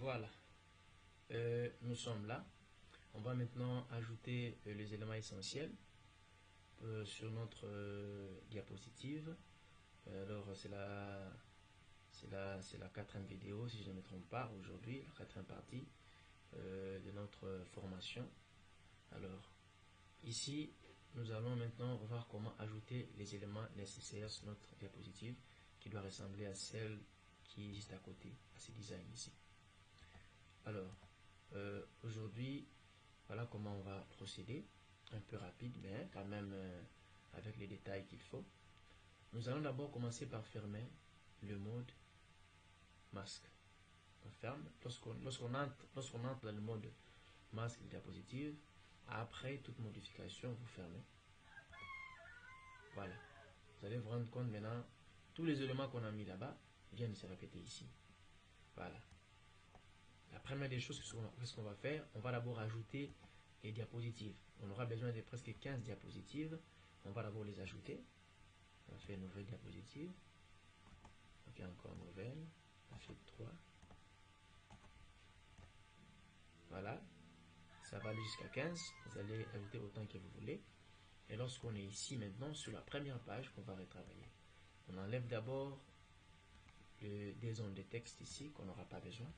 Voilà, nous sommes là. On va maintenant ajouter les éléments essentiels sur notre diapositive. Alors, c'est la quatrième vidéo, si je ne me trompe pas, aujourd'hui, la quatrième partie de notre formation. Alors, ici, nous allons maintenant voir comment ajouter les éléments nécessaires sur notre diapositive qui doit ressembler à celle qui est juste à côté, à ce design ici. Alors, aujourd'hui, voilà comment on va procéder, un peu rapide, mais quand même avec les détails qu'il faut. Nous allons d'abord commencer par fermer le mode masque. On ferme. Lorsqu'on entre dans le mode masque de diapositive, après toute modification, vous fermez. Voilà. Vous allez vous rendre compte maintenant, tous les éléments qu'on a mis là-bas viennent de se répéter ici. Voilà. La première des choses, qu'est-ce qu'on va faire? On va d'abord ajouter les diapositives. On aura besoin de presque 15 diapositives. On va d'abord les ajouter. On fait une nouvelle diapositive. On fait encore une nouvelle. On fait 3. Voilà. Ça va aller jusqu'à 15. Vous allez ajouter autant que vous voulez. Et lorsqu'on est ici maintenant, sur la première page qu'on va retravailler, on enlève d'abord des zones de texte ici qu'on n'aura pas besoin.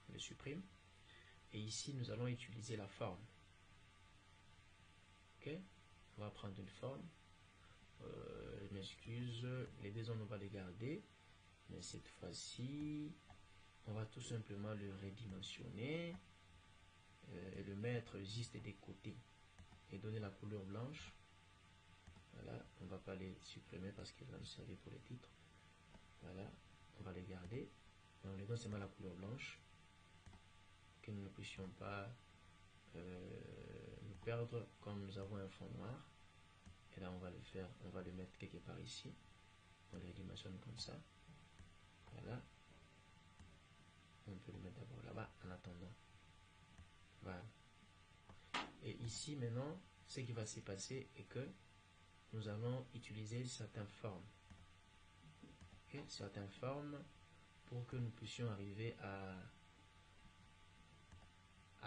On le supprime. Et ici, nous allons utiliser la forme. Ok? On va prendre une forme. Je m'excuse, les deux zones on va les garder, mais cette fois-ci on va tout simplement le redimensionner et le mettre juste des côtés et donner la couleur blanche. Voilà, on ne va pas les supprimer parce qu'ils vont nous servir pour les titres. Voilà, on va les garder, on les donne seulement la couleur blanche, que nous ne puissions pas nous perdre comme nous avons un fond noir. Et là on va le faire, on va le mettre quelque part ici. On les dimensionne comme ça. Voilà. On peut le mettre d'abord là-bas en attendant. Voilà. Et ici maintenant, ce qui va se passer est que nous allons utiliser certaines formes. Okay? Certaines formes pour que nous puissions arriver à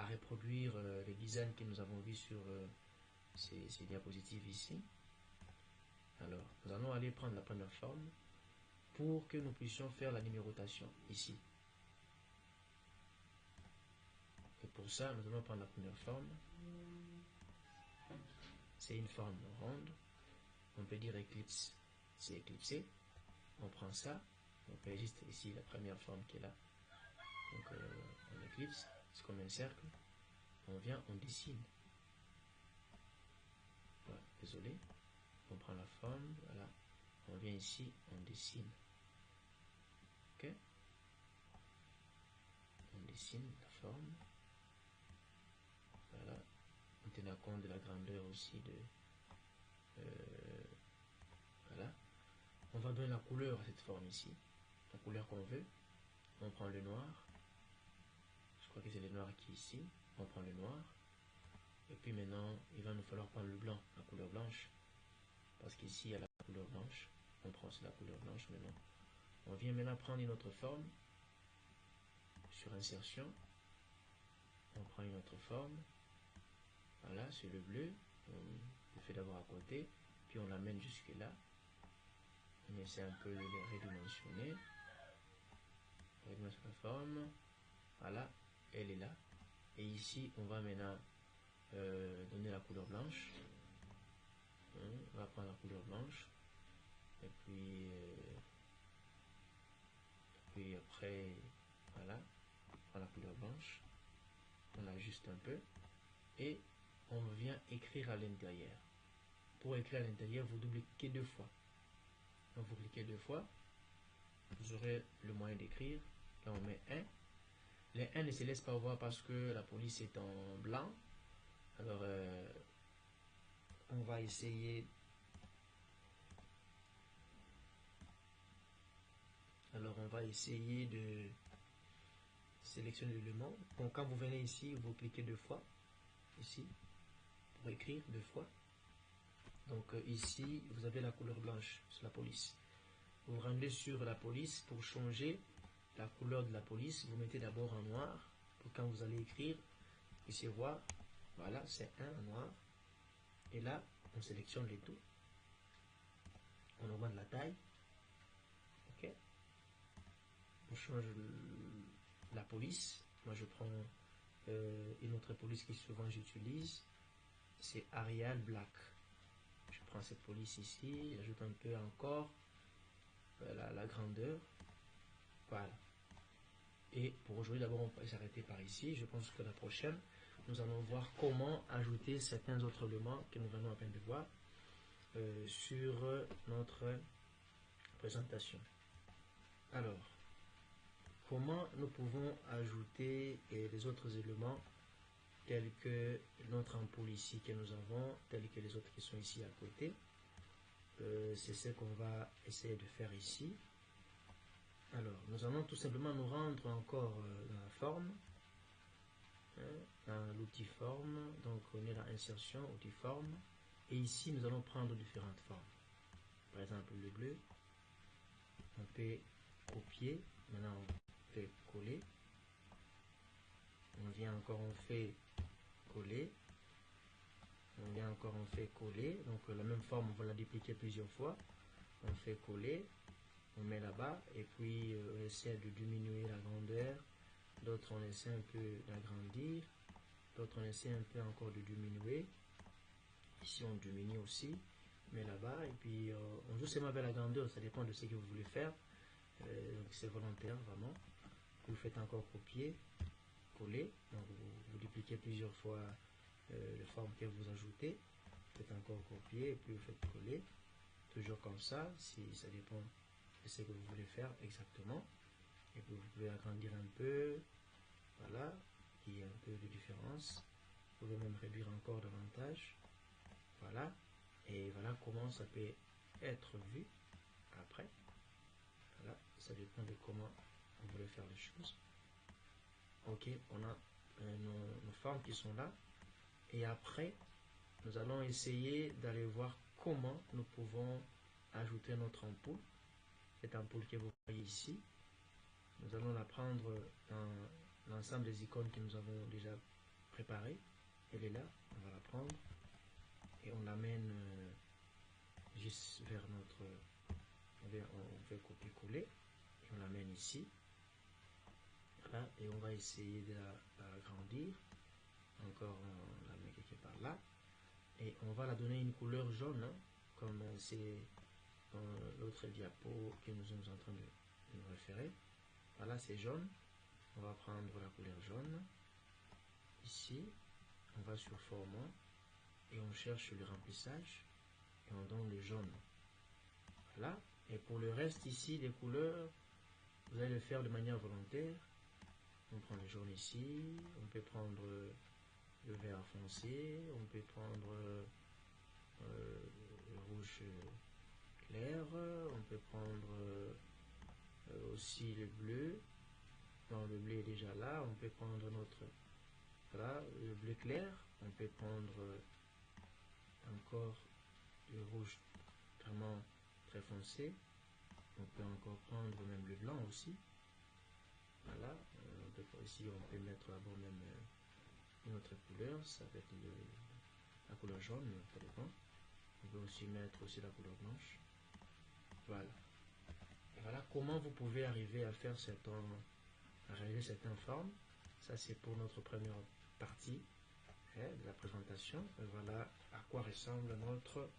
reproduire les designs que nous avons vus sur ces diapositives ici. Alors, nous allons aller prendre la première forme pour que nous puissions faire la numérotation ici. Et pour ça, nous allons prendre la première forme. C'est une forme ronde. On peut dire éclipse. C'est éclipsé. On prend ça. On registre ici la première forme qui est là. Donc, on éclipse. C'est comme un cercle. On vient, on dessine. Voilà, désolé. On prend la forme. Voilà. On vient ici, on dessine. Ok? On dessine la forme. Voilà. On tient compte de la grandeur aussi de... voilà. On va donner la couleur à cette forme ici. La couleur qu'on veut. On prend le noir. Je crois que c'est le noir qui est ici. On prend le noir. Et puis maintenant, il va nous falloir prendre le blanc, la couleur blanche. Parce qu'ici, il y a la couleur blanche. On prend la couleur blanche maintenant. On vient maintenant prendre une autre forme. Sur insertion. On prend une autre forme. Voilà, c'est le bleu. On le fait d'abord à côté. Puis on l'amène jusque là. On essaie un peu de les redimensionner. Redimensionner la forme. Voilà, elle est là. Et ici, on va maintenant donner la couleur blanche. On va prendre la couleur blanche. Et puis après, voilà, on prend la couleur blanche. On ajuste un peu. Et on vient écrire à l'intérieur. Pour écrire à l'intérieur, vous doublez-cliquez 2 fois. Donc vous cliquez 2 fois. Vous aurez le moyen d'écrire. Là, on met 1. Les 1 ne se laissent pas voir parce que la police est en blanc. Alors, on va essayer. Alors, on va essayer de sélectionner l'élément. Donc, quand vous venez ici, vous cliquez 2 fois. Ici, pour écrire 2 fois. Donc, ici, vous avez la couleur blanche sur la police. Vous rendez sur la police pour changer la couleur de la police, vous mettez d'abord en noir pour quand vous allez écrire, ici voir, voilà, c'est 1 en noir. Et là, on sélectionne les taux. On augmente la taille. Ok. On change la police. Moi, je prends une autre police que souvent j'utilise. C'est Arial Black. Je prends cette police ici. J'ajoute un peu encore la grandeur. Voilà. Et pour aujourd'hui, d'abord, on peut s'arrêter par ici. Je pense que la prochaine, nous allons voir comment ajouter certains autres éléments que nous venons à peine de voir sur notre présentation. Alors, comment nous pouvons ajouter les autres éléments tels que notre ampoule ici que nous avons, tels que les autres qui sont ici à côté. C'est ce qu'on va essayer de faire ici. Alors, nous allons tout simplement nous rendre encore dans la forme, dans l'outil forme. Donc, on est dans insertion, outil forme. Et ici, nous allons prendre différentes formes. Par exemple, le bleu. On peut copier. Maintenant, on fait coller. On vient encore, on fait coller. On vient encore, on fait coller. Donc, la même forme, on va la dupliquer plusieurs fois. On fait coller. On met là-bas. Et puis, on essaie de diminuer la grandeur. D'autres, on essaie un peu d'agrandir. D'autres, on essaie un peu encore de diminuer. Ici, on diminue aussi. Mais là-bas, et puis, on joue seulement avec la grandeur. Ça dépend de ce que vous voulez faire. Donc, c'est volontaire, vraiment. Vous faites encore copier, coller. Donc, vous dupliquez plusieurs fois les formes que vous ajoutez. Vous faites encore copier, et puis vous faites coller. Toujours comme ça, si ça dépend de ce que vous voulez faire exactement. Et puis, vous pouvez agrandir un peu. Voilà, il y a un peu de différence. Vous pouvez même réduire encore davantage. Voilà. Et voilà comment ça peut être vu après. Voilà, ça dépend de comment vous voulez faire les choses. Ok, on a nos formes qui sont là. Et après, nous allons essayer d'aller voir comment nous pouvons ajouter notre ampoule. Cette ampoule que vous voyez ici. Nous allons la prendre dans l'ensemble des icônes que nous avons déjà préparées. Elle est là, on va la prendre. Et on l'amène juste vers notre... On fait copier-coller. Et on l'amène ici. Voilà, et on va essayer de l'agrandir. Encore, on la met quelque part là. Et on va la donner une couleur jaune, hein, comme c'est dans l'autre diapo que nous sommes en train de nous référer. Voilà, c'est jaune. On va prendre la couleur jaune. Ici, on va sur format et on cherche le remplissage et on donne le jaune. Voilà. Et pour le reste ici, des couleurs, vous allez le faire de manière volontaire. On prend le jaune ici, on peut prendre le vert foncé, on peut prendre le rouge clair, on peut prendre aussi le bleu. Non, le bleu est déjà là, on peut prendre notre... Voilà, le bleu clair, on peut prendre encore le rouge vraiment très foncé. On peut encore prendre même le blanc aussi. Voilà, ici on peut mettre d'abord même une autre couleur, ça va être la couleur jaune, ça dépend. On peut aussi mettre aussi la couleur blanche. Voilà. Et voilà comment vous pouvez arriver à faire à réaliser certaines formes. Ça c'est pour notre première partie de la présentation. Et voilà à quoi ressemble notre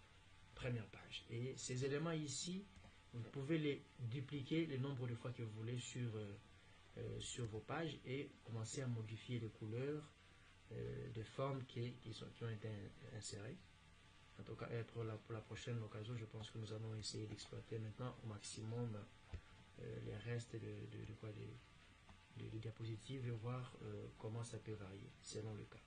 première page. Et ces éléments ici, vous pouvez les dupliquer le nombre de fois que vous voulez sur vos pages et commencer à modifier les couleurs des formes qui ont été insérées. En tout cas, pour la prochaine occasion, je pense que nous allons essayer d'exploiter maintenant au maximum les restes de diapositives et voir comment ça peut varier selon le cas.